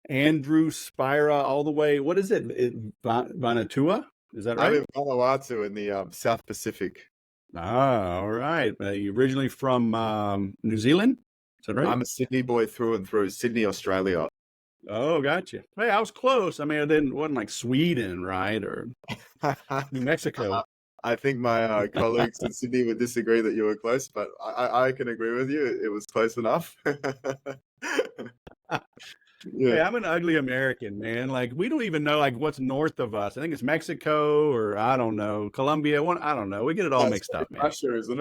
Andrew Spira all the way. What is it? Vanuatu? Is that I'm right? in Vanuatu in the South Pacific. Ah, all right. You originally from New Zealand? Is that right? I'm a Sydney boy through and through, Sydney, Australia. Oh, gotcha. Hey, I was close. I mean, I didn't wasn't like Sweden, right? Or New Mexico. I think my colleagues in Sydney would disagree that you were close, but I can agree with you. It was close enough. Hey, Yeah. I'm an ugly American, man. Like we don't even know like what's north of us. I think it's Mexico or I don't know, Colombia. I don't know. We get it all That's mixed up, man. Russia, isn't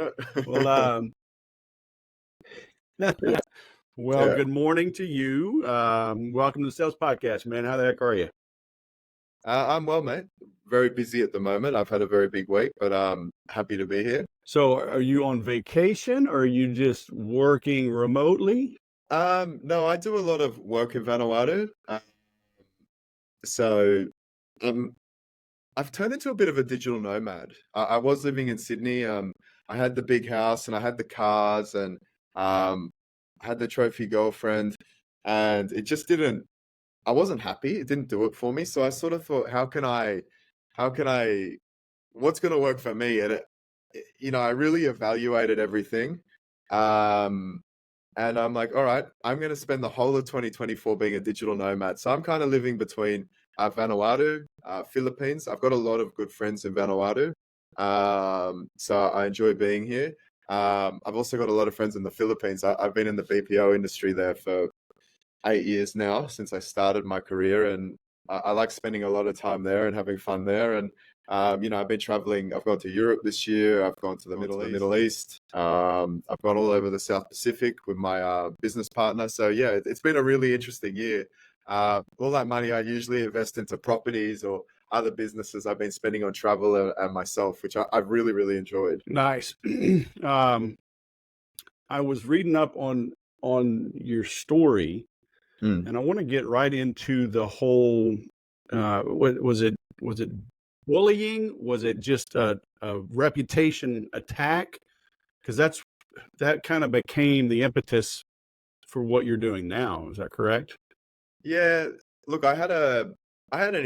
Well, it? Yeah. well, Yeah. good morning to you. Welcome to the Sales Podcast, man. How the heck are you? I'm well, mate. Very busy at the moment. I've had a very big week, but happy to be here. So, are you on vacation or are you just working remotely? No, I do a lot of work in Vanuatu. So um, I've turned into a bit of a digital nomad. I was living in Sydney. I had the big house and I had the cars and um, I had the trophy girlfriend, and it just didn't. I wasn't happy. It didn't do it for me. So I sort of thought, how can I, what's going to work for me? And I really evaluated everything. Um, and I'm like, all right, I'm going to spend the whole of 2024 being a digital nomad. So I'm kind of living between Vanuatu, Philippines. I've got a lot of good friends in Vanuatu. So I enjoy being here. I've also got a lot of friends in the Philippines. I've been in the BPO industry there for 8 years now since I started my career, and I like spending a lot of time there and having fun there. And I've been traveling. I've gone to Europe this year. I've gone to the Middle East. I've gone all over the South Pacific with my business partner. So yeah, it's been a really interesting year. All that money I usually invest into properties or other businesses I've been spending on travel and myself, which I've really, really enjoyed. Nice. I was reading up on your story, Mm. and I want to get right into the whole. What was it? Was it bullying? Was it just a reputation attack? Because that kind of became the impetus for what you're doing now. Is that correct? Yeah, look, I had an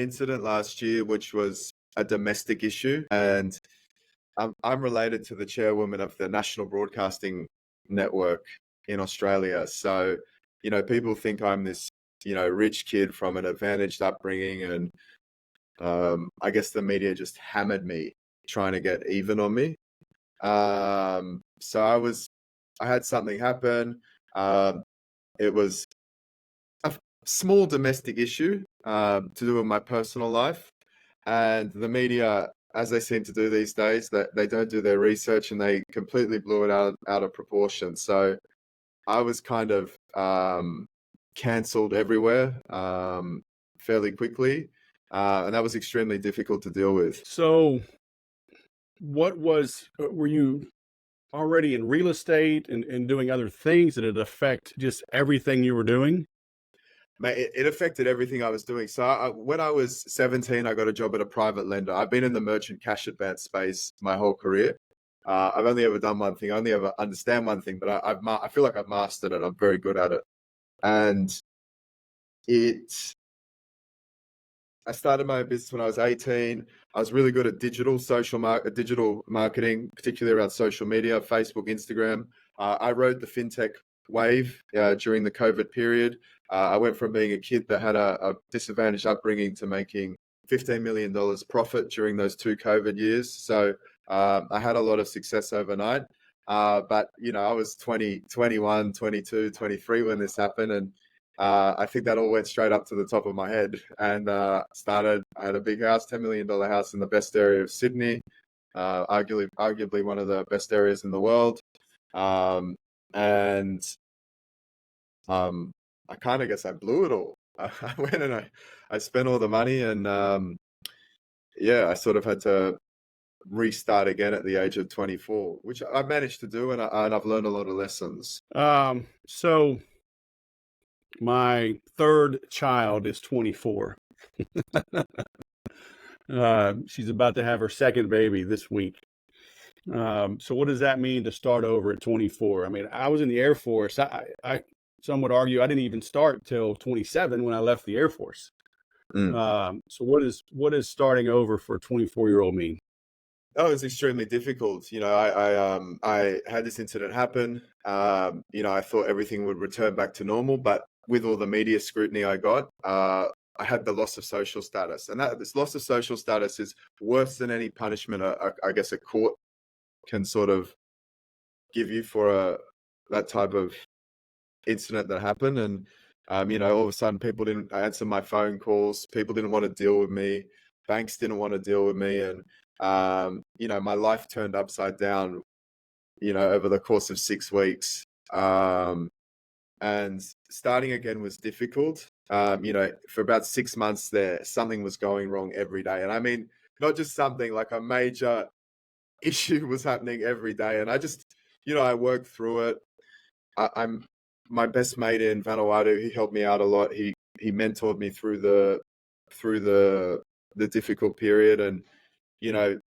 incident last year which was a domestic issue, and I'm related to the chairwoman of the National Broadcasting Network in Australia. So, people think I'm this, rich kid from an advantaged upbringing, and I guess the media just hammered me trying to get even on me. So I had something happen. Um, it was a small domestic issue to do with my personal life, and the media, as they seem to do these days, that they don't do their research and they completely blew it out of proportion. So I was kind of cancelled everywhere fairly quickly, and that was extremely difficult to deal with. So, were you already in real estate and doing other things? Did it affect just everything you were doing? Mate, it affected everything I was doing. So when I was 17, I got a job at a private lender. I've been in the merchant cash advance space my whole career. I've only ever done one thing. I only ever understand one thing, but I feel like I've mastered it. I'm very good at it. And it, I started my own business when I was 18. I was really good at digital marketing, particularly around social media, Facebook, Instagram. I rode the fintech wave during the COVID period. I went from being a kid that had a disadvantaged upbringing to making $15 million profit during those two COVID years. So I had a lot of success overnight. But, I was 20, 21, 22, 23 when this happened. And I think that all went straight up to the top of my head, and I had a big house, $10 million house in the best area of Sydney, arguably one of the best areas in the world. And I kind of guess I blew it all. I went and I spent all the money, and yeah, I sort of had to restart again at the age of 24, which I managed to do, and I've learned a lot of lessons. So my third child is 24. She's about to have her second baby this week. So what does that mean to start over at 24? I mean, I was in the Air Force. I some would argue I didn't even start till 27 when I left the Air Force. Mm. So what is starting over for 24-year-old me? Oh, it's extremely difficult. I had this incident happen. I thought everything would return back to normal, but with all the media scrutiny I got, I had the loss of social status, and this loss of social status is worse than any punishment. I guess a court can sort of give you for that type of incident that happened. And all of a sudden, people didn't answer my phone calls. People didn't want to deal with me. Banks didn't want to deal with me, and my life turned upside down. Over the course of 6 weeks, and starting again was difficult. For about 6 months there, something was going wrong every day, and I mean, not just something, like a major issue was happening every day, and I just, I worked through it. I'm my best mate in Vanuatu. He helped me out a lot. He mentored me through the difficult period, and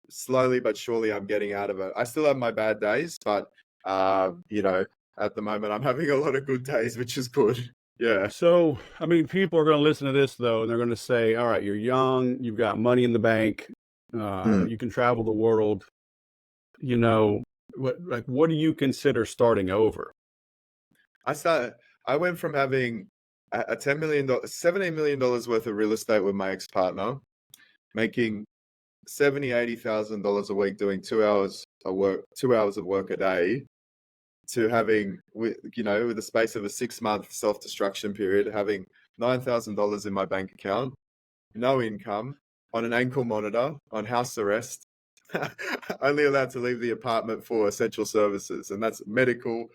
slowly but surely I'm getting out of it. I still have my bad days, but at the moment I'm having a lot of good days, which is good. Yeah. So, I mean, people are going to listen to this though, and they're going to say, "All right, you're young, you've got money in the bank, Mm. you can travel the world. You know, what do you consider starting over?" I went from having a $17 million worth of real estate with my ex-partner, making 80,000 dollars a week, doing 2 hours of work, 2 hours of work a day, to having, with the space of a 6 month self-destruction period, having $9,000 in my bank account, no income, on an ankle monitor, on house arrest, only allowed to leave the apartment for essential services, and that's medical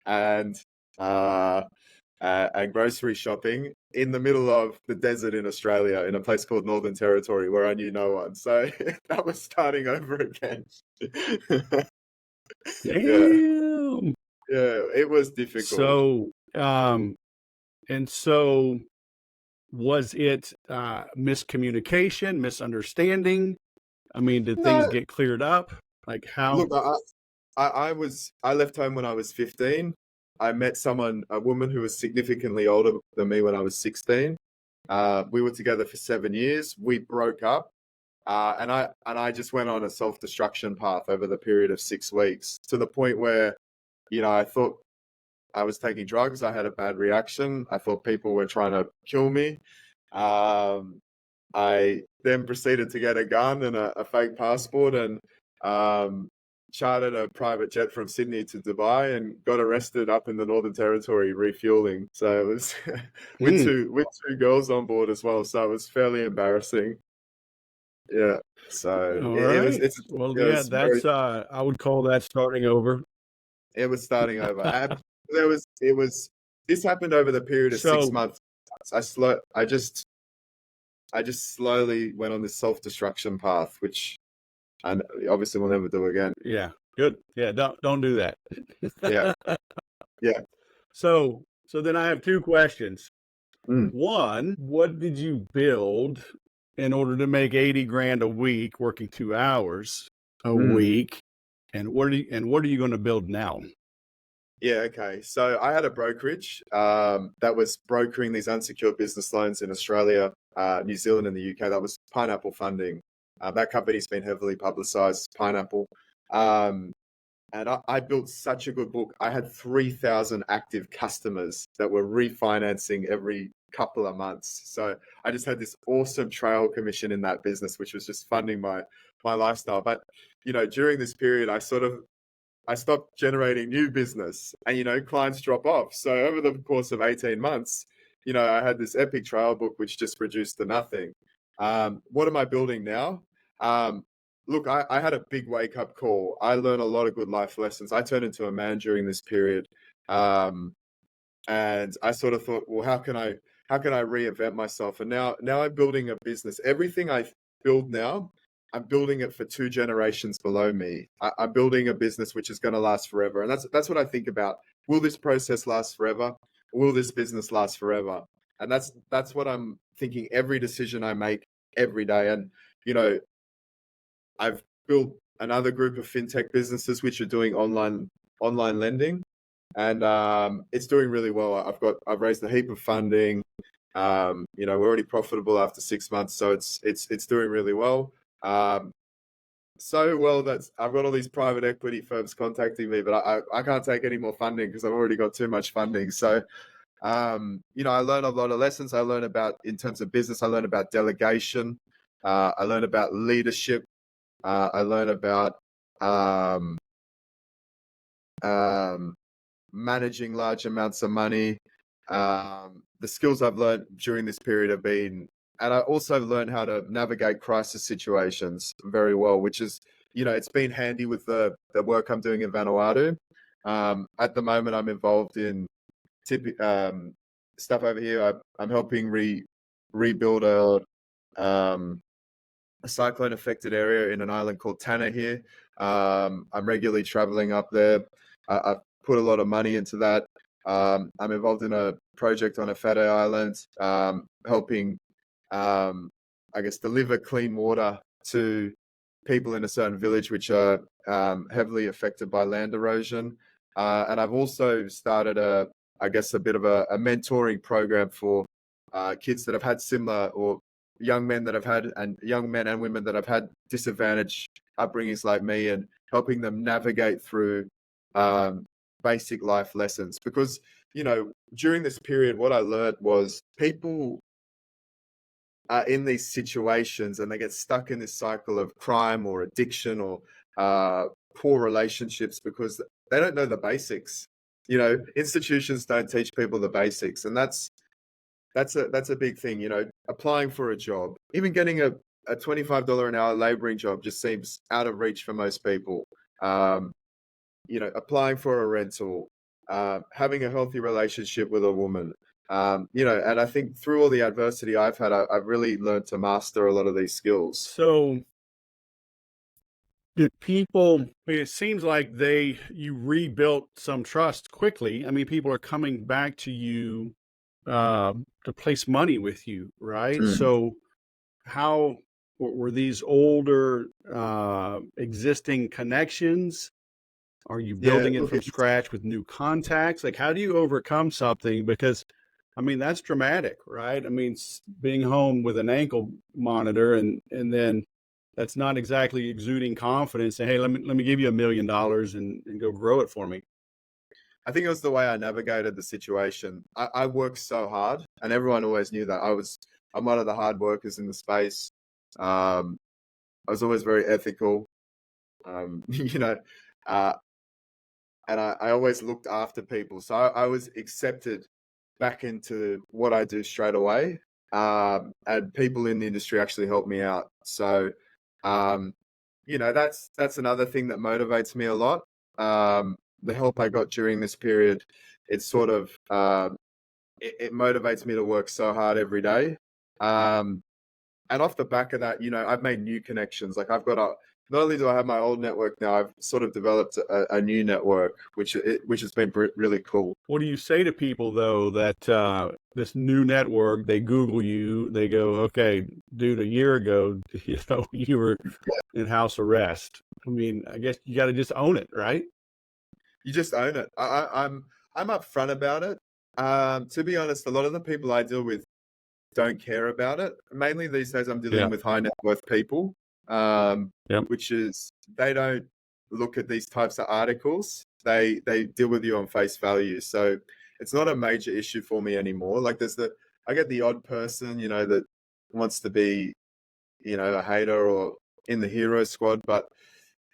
and uh, and grocery shopping, in the middle of the desert in Australia, in a place called Northern Territory, where I knew no one. So that was starting over again. Yeah, Damn. yeah, it was difficult. So, and so was it miscommunication, misunderstanding? I mean, did things No, get cleared up? Like how? look, I left home when I was 15. I met a woman who was significantly older than me when I was 16. We were together for 7 years. We broke up, and I just went on a self-destruction path over the period of 6 weeks, to the point where, I thought I was taking drugs. I had a bad reaction. I thought people were trying to kill me. Um, I then proceeded to get a gun and a fake passport, and um, chartered a private jet from Sydney to Dubai, and got arrested up in the Northern Territory refueling. So it was with Hmm. two girls on board as well. So it was fairly embarrassing. Yeah. So All it was right. it's Well, it yeah, was very that's I would call that starting over. it was starting over. And this happened over the period of six So, months. I just slowly went on this self-destruction path, which I obviously will never do again. yeah, good. Yeah, don't do that. Yeah. Yeah. So then I have two questions. Mm, One, what did you build in order to make 80 grand a week working 2 hours a mm. week? And what are you going to build now? Yeah, okay. So I had a brokerage that was brokering these unsecured business loans in Australia, New Zealand, and the UK. That was Pineapple Funding. That company's been heavily publicized, Pineapple. Um, and I built such a good book. I had 3,000 active customers that were refinancing every couple of months. So I just had this awesome trail commission in that business, which was just funding my lifestyle. But during this period, I stopped generating new business, and clients drop off. So over the course of 18 months, I had this epic trail book which just produced to nothing. What am I building now? Look, I had a big wake up call. I learned a lot of good life lessons. I turned into a man during this period. And I sort of thought, well, how can I reinvent myself? And now I'm building a business. Everything I build now, I'm building it for two generations below me. I'm building a business which is going to last forever, and that's what I think about. Will this process last forever? Will this business last forever? And that's what I'm thinking. Every decision I make every day, and you know, I've built another group of fintech businesses which are doing online lending. and it's doing really well. I've raised a heap of funding. You know, we're already profitable after 6 months, so it's doing really well. So well that I've got all these private equity firms contacting me, but I can't take any more funding because I've already got too much funding. So you know, I learned a lot of lessons. I learned about, in terms of business, I learned about delegation. I learned about leadership. I learned about um, um, managing large amounts of money. The skills I've learned during this period have been, and I also learned how to navigate crisis situations very well, which is, you know, it's been handy with the work I'm doing in Vanuatu. At the moment, I'm involved in stuff over here. I'm helping rebuild a cyclone affected area in an island called Tanna here. I'm regularly traveling up there. I've put a lot of money into that. I'm involved in a project on a Fado Island, helping, I guess, deliver clean water to people in a certain village which are heavily affected by land erosion. And I've also started I guess, a bit of a mentoring program for kids that have had similar, or young men that have had, and young men and women that have had disadvantaged upbringings like me, and helping them navigate through basic life lessons. Because, you know, during this period, what I learned was people are in these situations and they get stuck in this cycle of crime or addiction or poor relationships because they don't know the basics. You know, institutions don't teach people the basics, and that's a big thing. You know, applying for a job, even getting a $25 an hour laboring job just seems out of reach for most people. You know, applying for a rental, having a healthy relationship with a woman. You know, and I think through all the adversity I've had, I've really learned to master a lot of these skills. So did people, I mean, it seems like you rebuilt some trust quickly. I mean, people are coming back to you to place money with you, right? Mm. So how were these older existing connections? Are you Yeah, building it look, from scratch with new contacts? Like, how do you overcome something? Because, I mean, that's dramatic, right? I mean, being home with an ankle monitor and then that's not exactly exuding confidence. Say, hey, let me give you $1 million and go grow it for me. I think it was the way I navigated the situation. I worked so hard, and everyone always knew that. I'm one of the hard workers in the space. I was always very ethical. You know, uh, and I always looked after people. So I was accepted back into what I do straight away. And people in the industry actually helped me out. So, um, you know, that's another thing that motivates me a lot. The help I got during this period, it's sort of it motivates me to work so hard every day. Um, and off the back of that, you know, I've made new connections. Like I've got not only do I have my old network now, I've sort of developed a new network, which has been really cool. What do you say to people though that this new network, they Google you, they go, okay, dude, a year ago, you were in house arrest. I mean, I guess you got to just own it, right? You just own it. I'm upfront about it. To be honest, a lot of the people I deal with don't care about it. Mainly these days, I'm dealing Yeah. with high net worth people, Yep. which is they don't look at these types of articles. They deal with you on face value. So it's not a major issue for me anymore. Like I get the odd person, you know, that wants to be, you know, a hater or in the hero squad, but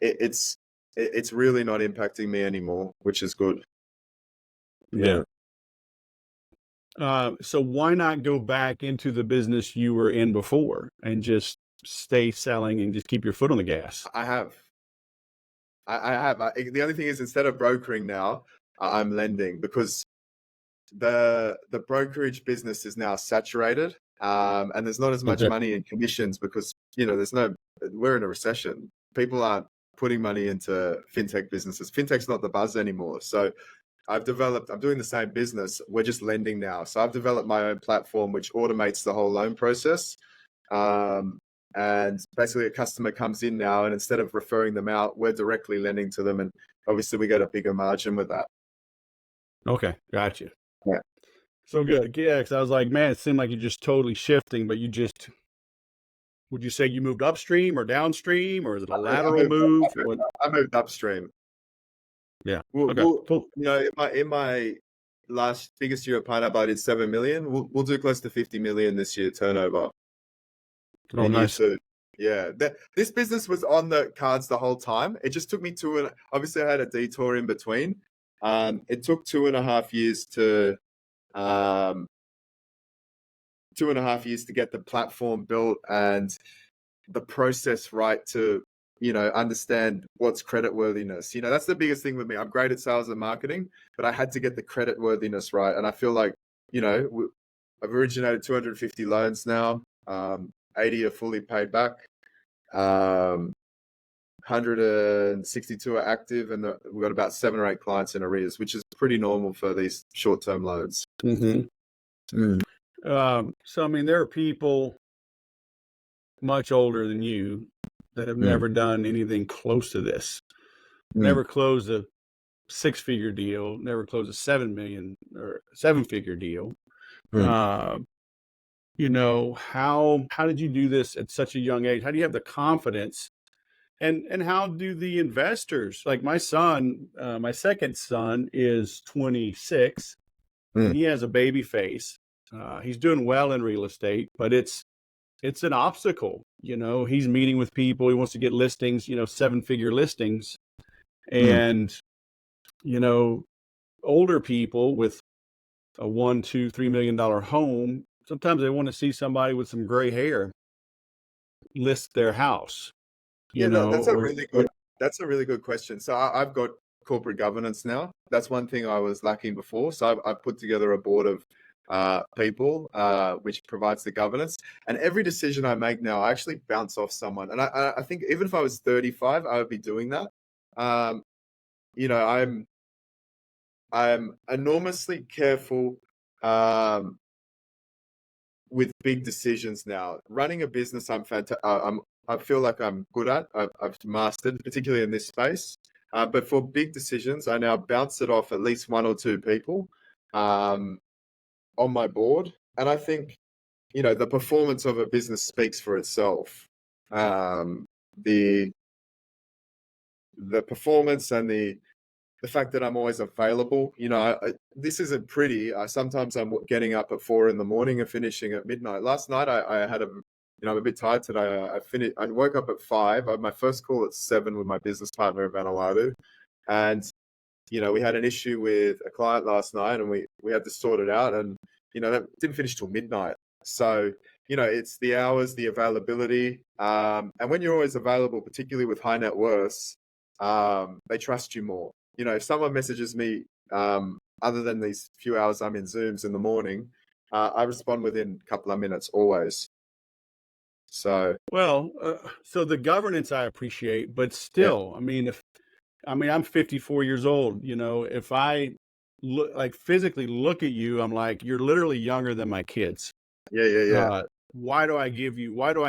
it's it's really not impacting me anymore, which is good. Yeah. So why not go back into the business you were in before and just stay selling and just keep your foot on the gas? I have. I have. The only thing is, instead of brokering now, I'm lending because the brokerage business is now saturated, and there's not as much Okay. money in commissions because, you know, we're in a recession. People aren't putting money into fintech businesses. Fintech's not the buzz anymore. So I'm doing the same business. We're just lending now. So I've developed my own platform which automates the whole loan process. Um, and basically a customer comes in now, and instead of referring them out, we're directly lending to them. And obviously we get a bigger margin with that. Okay, gotcha. Yeah. So good. Yeah, because I was like, man, it seemed like you're just totally shifting, but would you say you moved upstream or downstream, or is it a I lateral moved, move? What? I moved upstream. Yeah. We'll, Okay. we'll, Cool. in my last biggest year at Pineapple, I did 7 million. We'll do close to 50 million this year turnover Oh, in year nice. 2. Yeah, this business was on the cards the whole time. It just took me obviously I had a detour in between. It took 2.5 years um, 2.5 years to get the platform built and the process right to, understand what's creditworthiness. That's the biggest thing with me. I'm great at sales and marketing, but I had to get the creditworthiness right. And I feel like, I've originated 250 loans now. 80 are fully paid back. 162 are active, and we've got about 7 or 8 clients in arrears, which is pretty normal for these short-term loans. Mm-hmm. So, I mean, there are people much older than you that have never done anything close to this. Never closed a 6-figure deal, never closed a 7 million or 7-figure deal. How did you do this at such a young age? How do you have the confidence? And how do the investors, like my son, my second son is 26 and he has a baby face. He's doing well in real estate, but it's an obstacle. He's meeting with people. He wants to get listings, 7-figure listings. And, older people with a $1, $2, $3 million home, sometimes they want to see somebody with some gray hair list their house, Yeah, no, that's a or, really good question. So I've got corporate governance now. That's one thing I was lacking before. So I've put together a board of people, which provides the governance. And every decision I make now, I actually bounce off someone. And I think even if I was 35, I would be doing that. I'm enormously careful with big decisions now. Running a business, I feel like I'm good at. I've mastered, particularly in this space. But for big decisions, I now bounce it off at least 1 or 2 people on my board, and I think the performance of a business speaks for itself. The performance and the fact that I'm always available. This isn't pretty. Sometimes I'm getting up at 4 in the morning and finishing at midnight. Last night I had I'm a bit tired today. I woke up at 5. I had my first call at 7 with my business partner in Vanuatu, and we had an issue with a client last night, and we had to sort it out, and that didn't finish till midnight. So it's the hours, the availability, and when you're always available, particularly with high net worths, they trust you more. If someone messages me, other than these few hours I'm in Zooms in the morning, I respond within a couple of minutes always. So, well, so the governance I appreciate, but yeah, still, I'm 54 years old, if I physically look at you, I'm like, you're literally younger than my kids. yeah. Why do I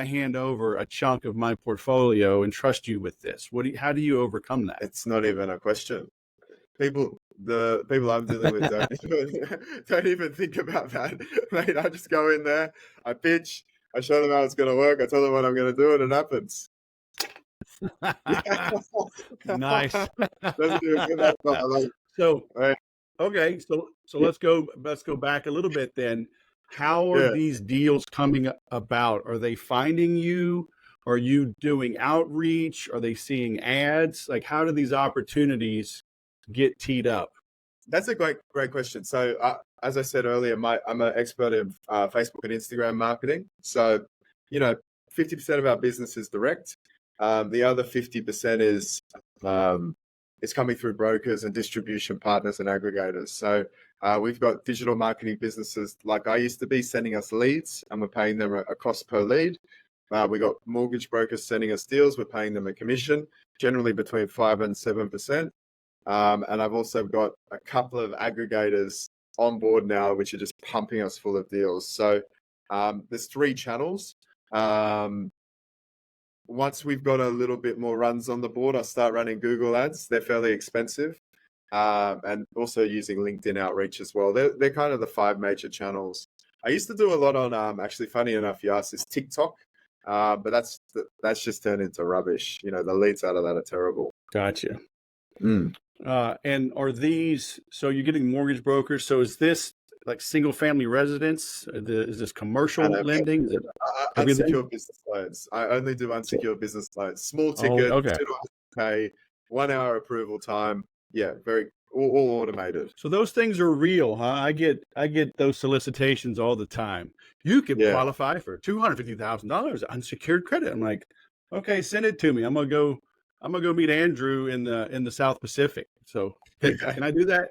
hand over a chunk of my portfolio and trust you with this? How do you overcome that? It's not even a question. The people I'm dealing with don't even think about that, mate. I just go in there, I pitch, I show them how it's going to work, I tell them what I'm going to do, and it happens. Nice. Doesn't even get that far. So, Right? okay, so let's go back a little bit then. How are Yeah, these deals coming about? Are they finding you? Are you doing outreach? Are they seeing ads? Like, how do these opportunities get teed up? that's a great question. So, as I said earlier, I'm an expert in Facebook and Instagram marketing. So, 50% of our business is direct. The other 50% is coming through brokers and distribution partners and aggregators. So we've got digital marketing businesses like I used to be sending us leads, and we're paying them a cost per lead. We got mortgage brokers sending us deals. We're paying them a commission, generally between 5 and 7%. And I've also got a couple of aggregators on board now, which are just pumping us full of deals. So there's 3 channels. Once we've got a little bit more runs on the board, I'll start running Google ads. They're fairly expensive. and also using LinkedIn outreach as well. They're kind of the five major channels. I used to do a lot on actually, funny enough, you asked, is TikTok, but that's just turned into rubbish. You know, the leads out of that are terrible. Gotcha. Mm. And are these, so you're getting mortgage brokers. So is this like single family residence? Is this commercial And lending? Is it everything? unsecured business loans. I only do unsecured business loans. Small Oh, ticket, okay. 2 to 1 hour approval time. Yeah, very all automated. So those things are real, huh? I get those solicitations all the time. You could Yeah. qualify for $250,000 unsecured credit. I'm like, okay, send it to me. I'm gonna go meet Andrew in the South Pacific. So can I do that?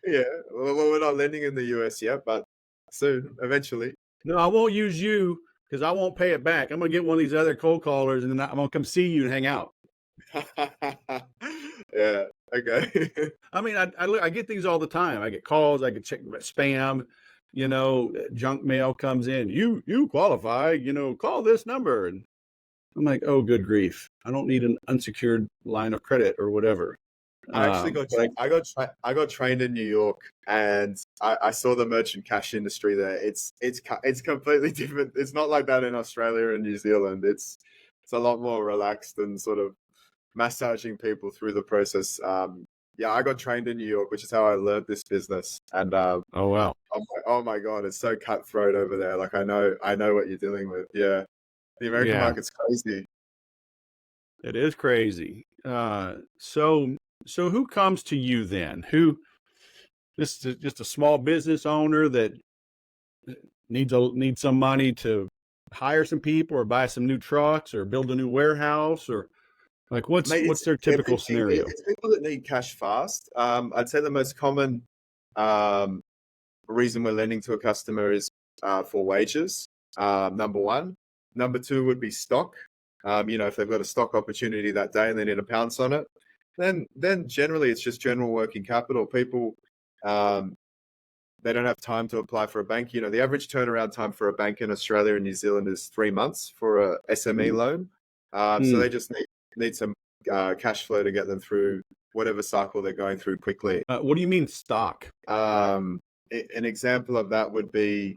Yeah. Well, we're not lending in the US yet, but soon, eventually. No, I won't use you because I won't pay it back. I'm gonna get one of these other cold callers and then I'm gonna come see you and hang out. Yeah. Okay. I mean, I get these all the time. I get calls. I get check spam. Junk mail comes in. You qualify. Call this number. And I'm like, oh, good grief! I don't need an unsecured line of credit or whatever. I actually I got trained in New York, and I saw the merchant cash industry there. It's completely different. It's not like that in Australia and New Zealand. It's a lot more relaxed and sort of massaging people through the process. Yeah, I got trained in New York, which is how I learned this business. And Oh wow, oh my God, it's so cutthroat over there. Like I know what you're dealing with. Yeah, the American yeah, market's crazy. it is crazy. So who comes to you then? Who This is just a small business owner that needs some money to hire some people or buy some new trucks or build a new warehouse, or like Mate, what's their typical scenario? it's people that need cash fast. I'd say the most common um, reason we're lending to a customer is for wages. Number one. Number two would be stock. If they've got a stock opportunity that day and they need to pounce on it, then generally it's just general working capital. People um, they don't have time to apply for a bank. The average turnaround time for a bank in Australia and New Zealand is 3 months for a SME loan. So they just need some cash flow to get them through whatever cycle they're going through quickly. What do you mean stock? An example of that would be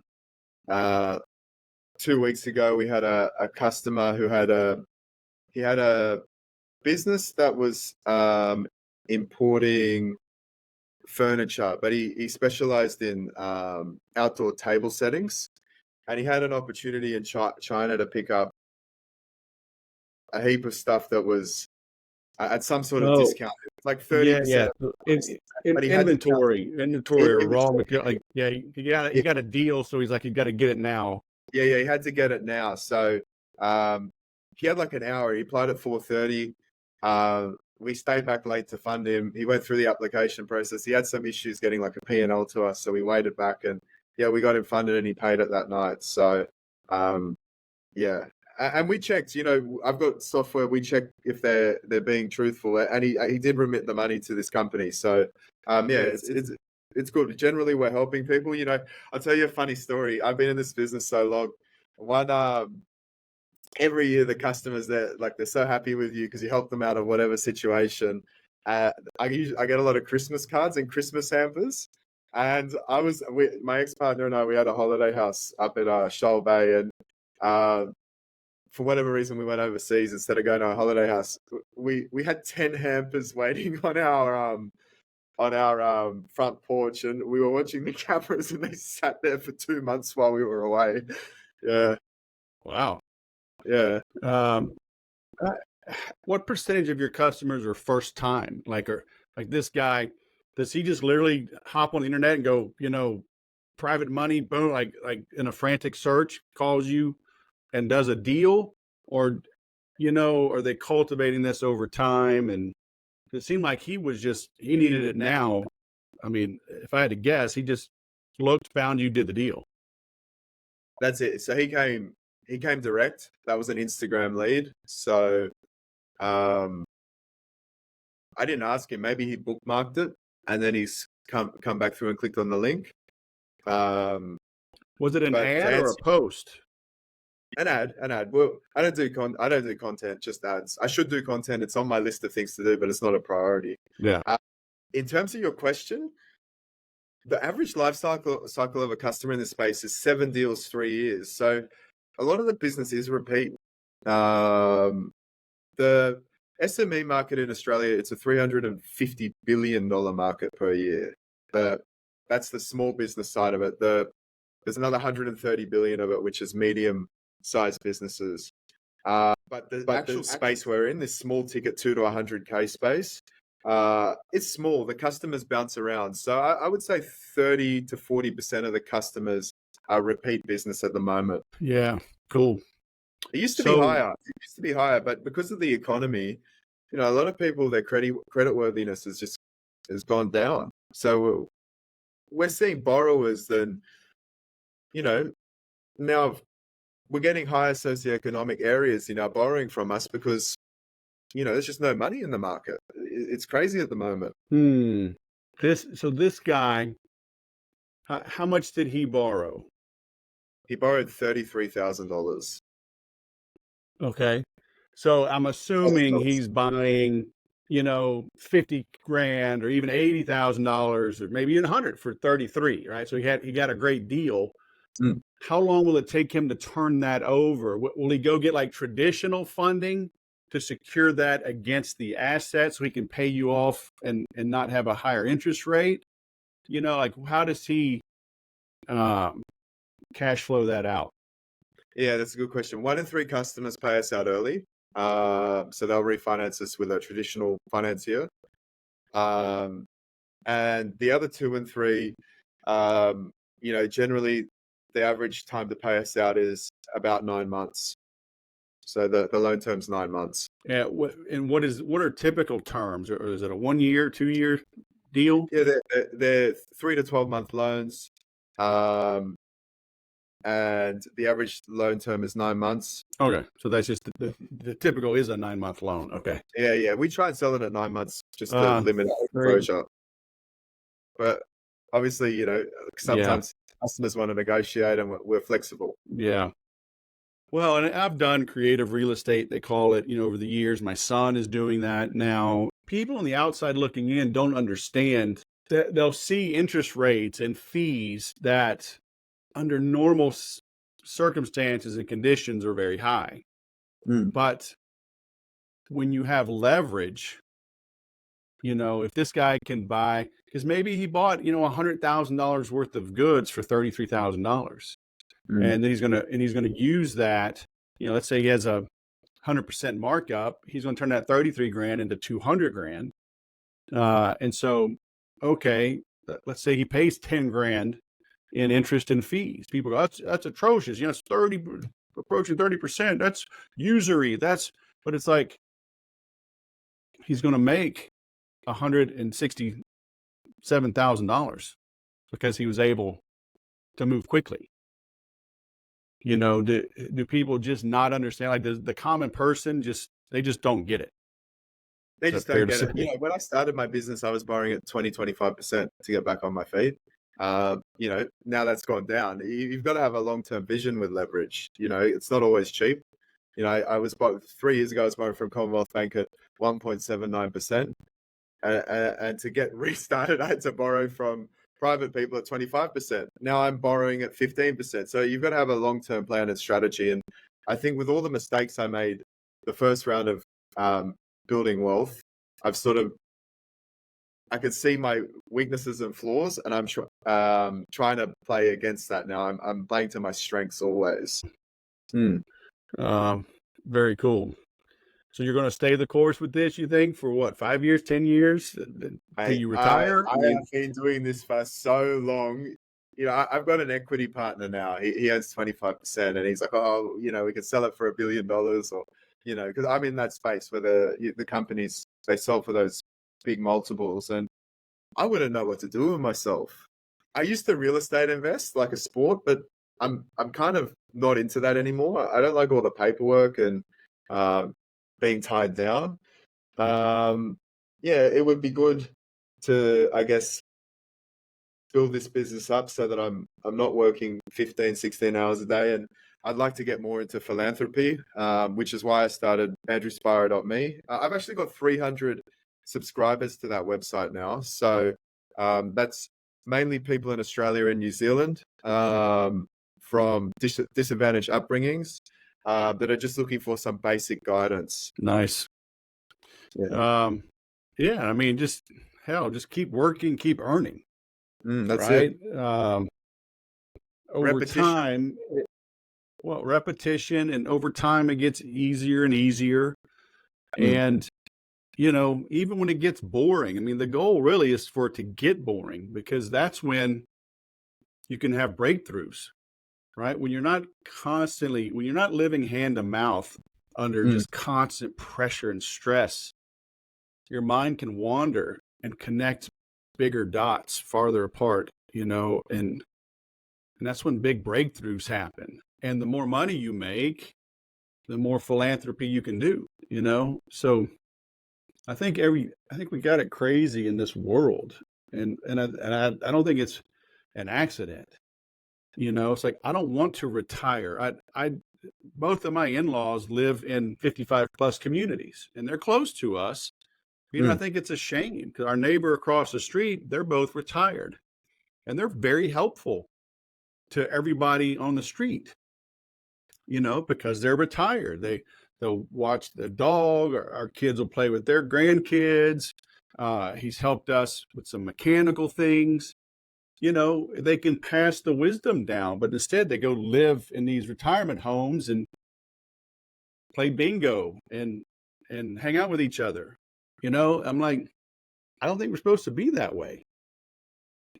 2 weeks ago, we had a customer who had a business that was importing furniture, but he specialized in outdoor table settings, and he had an opportunity in China to pick up a heap of stuff that was at some sort of Oh, discount, like yeah, 30%. yeah. But he had to Inventory or raw inventory. material. Like, yeah, he got a deal, so he's like, you got to get it now. Yeah, he had to get it now. So he had like an hour. He applied at 4:30. We stayed back late to fund him. He went through the application process. He had some issues getting like a P&L to us, so we waited back and yeah, we got him funded and he paid it that night. So yeah. And we checked, I've got software. We check if they're being truthful, and he did remit the money to this company. So yeah, it's good. Generally, we're helping people. I'll tell you a funny story. I've been in this business so long. Every year the customers, they're so happy with you because you help them out of whatever situation. I get a lot of Christmas cards and Christmas hampers. And my ex-partner and I, we had a holiday house up at Shoal Bay, and for whatever reason we went overseas instead of going to a holiday house. We had 10 hampers waiting on our front porch, and we were watching the cameras, and they sat there for 2 months while we were away. Yeah. Wow. Yeah. What percentage of your customers are first time? Like this guy, does he just literally hop on the internet and go, private money, boom, like in a frantic search, calls you and does a deal? Or, are they cultivating this over time? And it seemed like he needed it now. I mean, if I had to guess, he just looked, found you, did the deal. That's it. So he came direct. That was an Instagram lead. So I didn't ask him. Maybe he bookmarked it and then he's come back through and clicked on the link. Was it an ad or a post? An ad. Well, I don't do content, just ads. I should do content. It's on my list of things to do, but it's not a priority. Yeah. in terms of your question, the average life cycle of a customer in this space is 7 deals, 3 years. So a lot of the business is repeat. Um, the SME market in Australia, it's a $350 billion market per year. That's the small business side of it. There's another 130 billion of it, which is medium-sized businesses. But the actual space we're in, this small ticket 2 to 100K space, it's small. The customers bounce around. So I would say 30 to 40% of the customers are repeat business at the moment. Yeah, cool. It used to be higher. It used to be higher, but because of the economy, a lot of people, their credit worthiness has gone down. So we're seeing borrowers then, now we're getting higher socioeconomic areas, borrowing from us because, there's just no money in the market. It's crazy at the moment. This guy, how much did he borrow? He borrowed $33,000. Okay. So I'm assuming he's buying, 50 grand or even $80,000 or maybe even 100 for 33, right? So he got a great deal. Mm. How long will it take him to turn that over? Will he go get like traditional funding to secure that against the asset so he can pay you off and not have a higher interest rate? Like how does he cash flow that out? Yeah, that's a good question. 1 in 3 customers pay us out early. So they'll refinance us with a traditional financier. And the other 2 and 3, generally the average time to pay us out is about 9 months. So the loan term's 9 months. Yeah. And what are typical terms? Or is it a 1 year, 2 year deal? Yeah, they're 3 to 12-month loans. And the average loan term is 9 months. Okay, so that's just the typical is a 9-month loan. Okay. Yeah. We try and sell it at 9 months just to limit exposure. But obviously, sometimes customers want to negotiate and we're flexible. Yeah. Well, and I've done creative real estate, they call it, over the years. My son is doing that now. People on the outside looking in don't understand that they'll see interest rates and fees that under normal circumstances and conditions are very high. But when you have leverage, if this guy can buy, because maybe he bought, $100,000 worth of goods for $33,000. And then he's gonna use that, let's say he has a 100% markup, he's gonna turn that 33 grand into 200 grand. And so, okay, let's say he pays 10 grand in interest and fees. People go, that's atrocious. It's 30, approaching 30%. That's usury. But it's like he's going to make $167,000 because he was able to move quickly. Do people just not understand? Like the common person they just don't get it. They just don't get it. When I started my business, I was borrowing at 20-25% to get back on my feet. Now that's gone down. You've got to have a long-term vision with leverage. It's not always cheap. I was 3 years ago, I was borrowing from Commonwealth Bank at 1.79%. And to get restarted, I had to borrow from private people at 25%. Now I'm borrowing at 15%. So you've got to have a long-term plan and strategy. And I think with all the mistakes I made the first round of building wealth, I could see my weaknesses and flaws, and I'm trying to play against that now. I'm playing to my strengths always. Very cool. So you're going to stay the course with this, you think, for what, 5 years, 10 years till you retire? I have been doing this for so long. I've got an equity partner now. He owns 25%, and he's like, oh, we could sell it for $1 billion, or because I'm in that space where the companies, they sell for those big multiples, and I wouldn't know what to do with myself. I used to real estate invest like a sport, but I'm kind of not into that anymore. I don't like all the paperwork and being tied down. It would be good to, I guess, build this business up so that I'm not working 15, 16 hours a day. And I'd like to get more into philanthropy, which is why I started AndrewSpira.me. I've actually got 300 subscribers to that website now. So that's mainly people in Australia and New Zealand from disadvantaged upbringings that are just looking for some basic guidance. Nice. Yeah, Yeah, I mean, just keep working, keep earning, that's it. right? Over Repetition. time, well, repetition, and over time it gets easier and easier. Mm, And, even when it gets boring, I mean, the goal really is for it to get boring, because that's when you can have breakthroughs, right? When you're not living hand to mouth under mm, just constant pressure and stress, your mind can wander and connect bigger dots farther apart, and that's when big breakthroughs happen. And the more money you make, the more philanthropy you can do. So I think we got it crazy in this world. And I don't think it's an accident. It's like, I don't want to retire. I both of my in-laws live in 55 plus communities, and they're close to us. I mm. think it's a shame, because our neighbor across the street, they're both retired, and they're very helpful to everybody on the street, because they're retired. They'll watch the dog, or our kids will play with their grandkids. He's helped us with some mechanical things. They can pass the wisdom down, but instead they go live in these retirement homes and play bingo and hang out with each other. I'm like, I don't think we're supposed to be that way.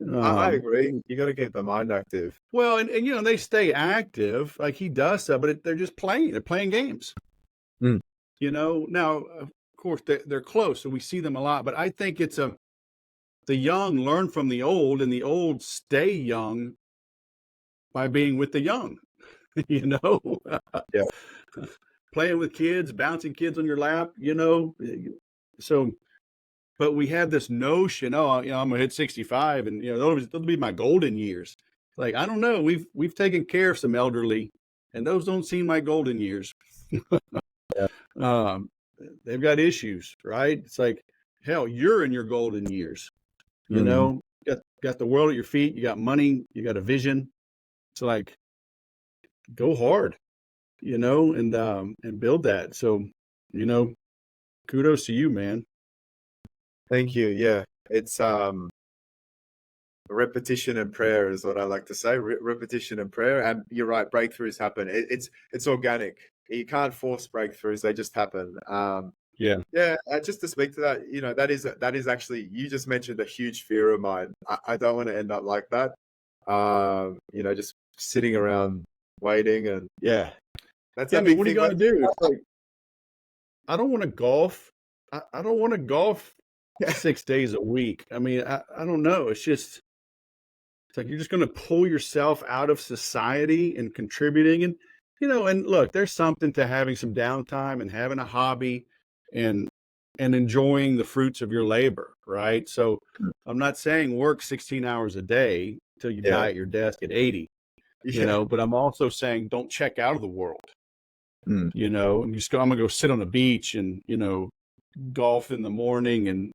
I Um, agree. You got to keep the mind active. well, and they stay active like he does, but they're just playing. They're playing games. Mm. Now, of course, they're close, so we see them a lot. But I think the young learn from the old, and the old stay young by being with the young. you know, Yeah. Playing with kids, bouncing kids on your lap. So, but we have this notion, oh, I'm gonna hit 65, and those be my golden years. Like, I don't know. We've taken care of some elderly, and those don't seem like golden years. Yeah. um, they've got issues, right? It's like, hell, you're in your golden years. Mm. Got the world at your feet. You got money. You got a vision. It's like, go hard, and build that. So, you know, kudos to you, man. Thank you. Yeah. It's repetition and prayer is what I like to say. Repetition and prayer. And you're right, breakthroughs happen. It's organic. You can't force breakthroughs; they just happen. Yeah. Yeah. Just to speak to that, that is actually, you just mentioned a huge fear of mine. I don't want to end up like that. Just sitting around waiting, and yeah, that's Yeah. a I mean, big what are you thing. going to do? It's like, I don't want to golf. I don't want to golf 6 days a week. I mean, I don't know. It's like, you're just going to pull yourself out of society and contributing. And look, there's something to having some downtime and having a hobby and enjoying the fruits of your labor, right? So I'm not saying work 16 hours a day till you Yeah. die at your desk at 80, Yeah. but I'm also saying, don't check out of the world, Mm. and I'm going to go sit on the beach and, golf in the morning and,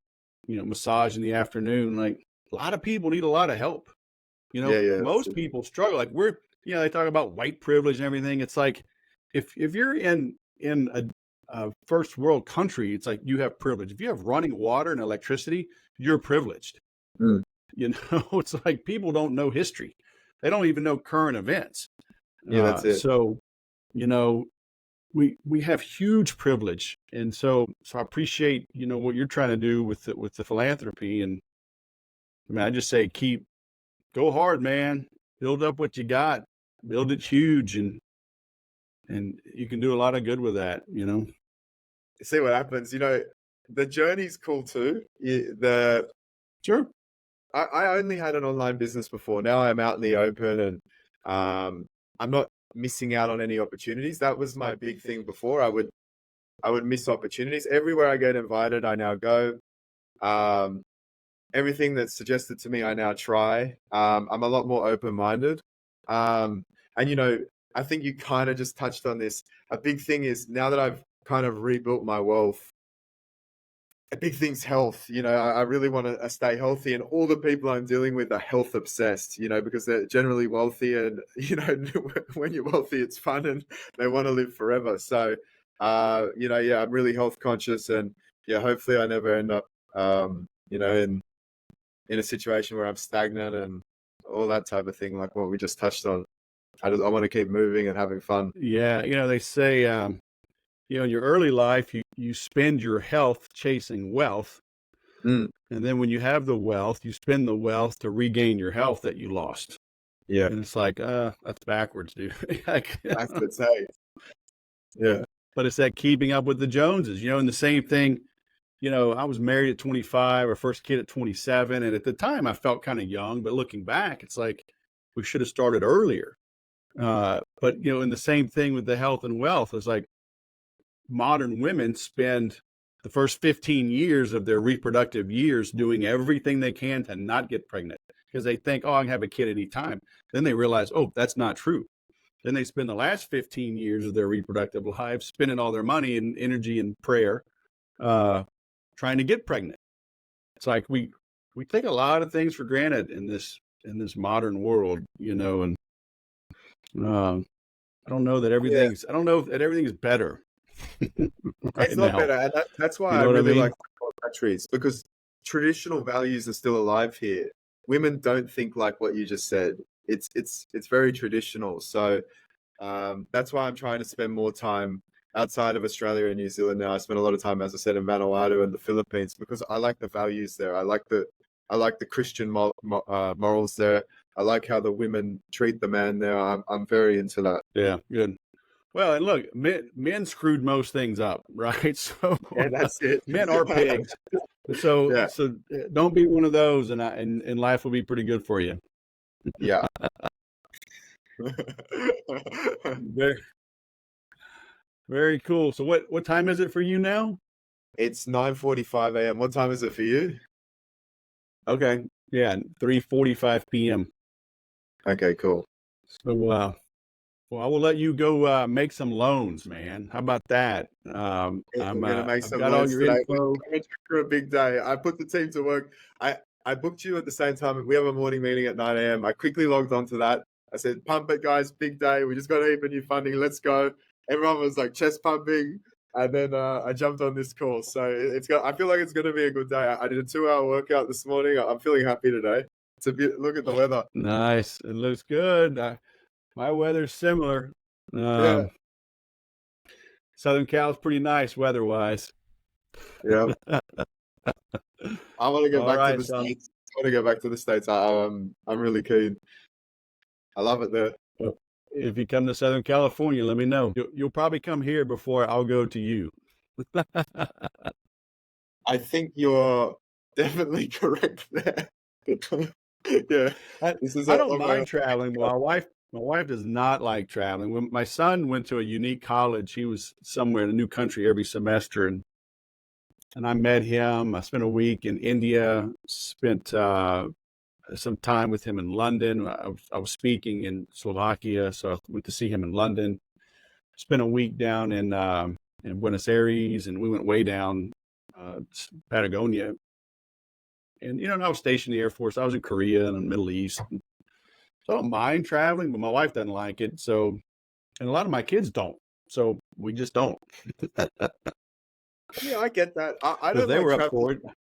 massage in the afternoon. Like, a lot of people need a lot of help. Yeah. Yeah. Most people struggle. Like, they talk about white privilege and everything. It's like, if you're in a first world country, it's like you have privilege. If you have running water and electricity, you're privileged. Mm. It's like, people don't know history. They don't even know current events. Yeah. That's it. So, you know, we have huge privilege, and so I appreciate what you're trying to do with the philanthropy. And I mean, I just say, go hard, man. Build up what you got. Build it huge, and you can do a lot of good with that. See what happens. The journey's cool too. Sure. I only had an online business before. Now I'm out in the open, and I'm not missing out on any opportunities. That was my big thing before. I would miss opportunities. Everywhere I get invited, I now go. Everything that's suggested to me, I now try. I'm a lot more open-minded. And I think you kind of just touched on this. A big thing is, now that I've kind of rebuilt my wealth, a big thing's health. I really want to stay healthy, and all the people I'm dealing with are health obsessed, because they're generally wealthy, and, when you're wealthy, it's fun and they want to live forever. So, yeah, I'm really health conscious, and yeah, hopefully I never end up, in a situation where I'm stagnant and all that type of thing, like what we just touched on. I want to keep moving and having fun. Yeah, they say, in your early life, you spend your health chasing wealth. Mm, And then when you have the wealth, you spend the wealth to regain your health that you lost. yeah, And it's like, that's backwards, dude. that's the say. Yeah. But it's that keeping up with the Joneses, and the same thing, I was married at 25, our first kid at 27. And at the time I felt kind of young, but looking back, it's like we should have started earlier. But, in the same thing with the health and wealth, it's like modern women spend the first 15 years of their reproductive years doing everything they can to not get pregnant because they think, oh, I can have a kid anytime. Then they realize, oh, that's not true. Then they spend the last 15 years of their reproductive lives spending all their money and energy and prayer trying to get pregnant. It's like we take a lot of things for granted in this modern world, and I don't know that everything's better right It's not now. better, and that's why You I know what I really mean? like countries, because traditional values are still alive here. Women don't think like what you just said. It's very traditional. So that's why I'm trying to spend more time outside of Australia and New Zealand now. I spend a lot of time, as I said, in Vanuatu and the Philippines, because I like the values there. I like the Christian morals there. I like how the women treat the man there. I'm very into that. Yeah, good. Well, and look, men screwed most things up, right? So Yeah, that's it. men are pigs. So Yeah, don't be one of those, and life will be pretty good for you. yeah. Very, very cool. So what time is it for you now? It's 9:45 a.m. What time is it for you? Okay, yeah, 3:45 p.m. Okay, cool. So well, I will let you go make some loans, man. How about that? We're gonna make I've some got all loans your today. info. For a big day. I put the team to work. I booked you at the same time. We have a morning meeting at 9 a.m. I quickly logged onto that. I said, "Pump it, guys! Big day. We just got a heap of new funding. Let's go!" Everyone was like chest pumping, and then I jumped on this call. So I feel like it's gonna be a good day. I did a 2-hour workout this morning. I'm feeling happy today. Look at the weather. Nice. It looks good. My weather's similar. Yeah, Southern Cal's pretty nice weather-wise. yeah. I want to go All back to right, the Sean. States. I want to go back to the States. I'm really keen. I love it there. Well, if you come to Southern California, let me know. You'll probably come here before I'll go to you. I think you're definitely correct there. Yeah, I, this is I a don't long way mind off. traveling. My wife does not like traveling. When my son went to a unique college, he was somewhere in a new country every semester, and I met him. I spent a week in India, spent some time with him in London. I was speaking in Slovakia, so I went to see him in London. Spent a week down in Buenos Aires, and we went way down Patagonia. And I was stationed in the Air Force. I was in Korea and the Middle East. So I don't mind traveling, but my wife doesn't like it. So, and a lot of my kids don't. So we just don't. Yeah, I get that. I If don't they like were up traveling. for it,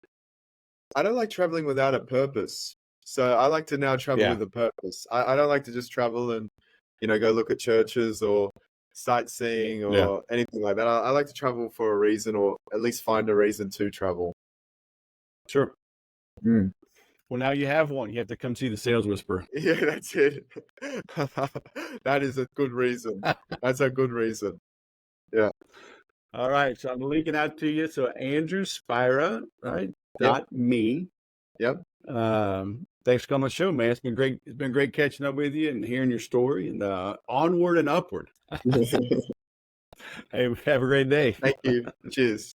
I don't like traveling without a purpose. So I like to now travel yeah, with a purpose. I don't like to just travel and, go look at churches or sightseeing yeah, or anything like that. I like to travel for a reason, or at least find a reason to travel. sure. Mm. Well, now you have one. You have to come see the Sales Whisperer. Yeah, that's it. That is a good reason. That's a good reason. Yeah. All right, so I'm linking out to you. So Andrew Spira, right? Yep. .me. Yep. Thanks for coming on the show, man. It's been great. It's been great catching up with you and hearing your story. And onward and upward. Hey, have a great day. Thank you. Cheers.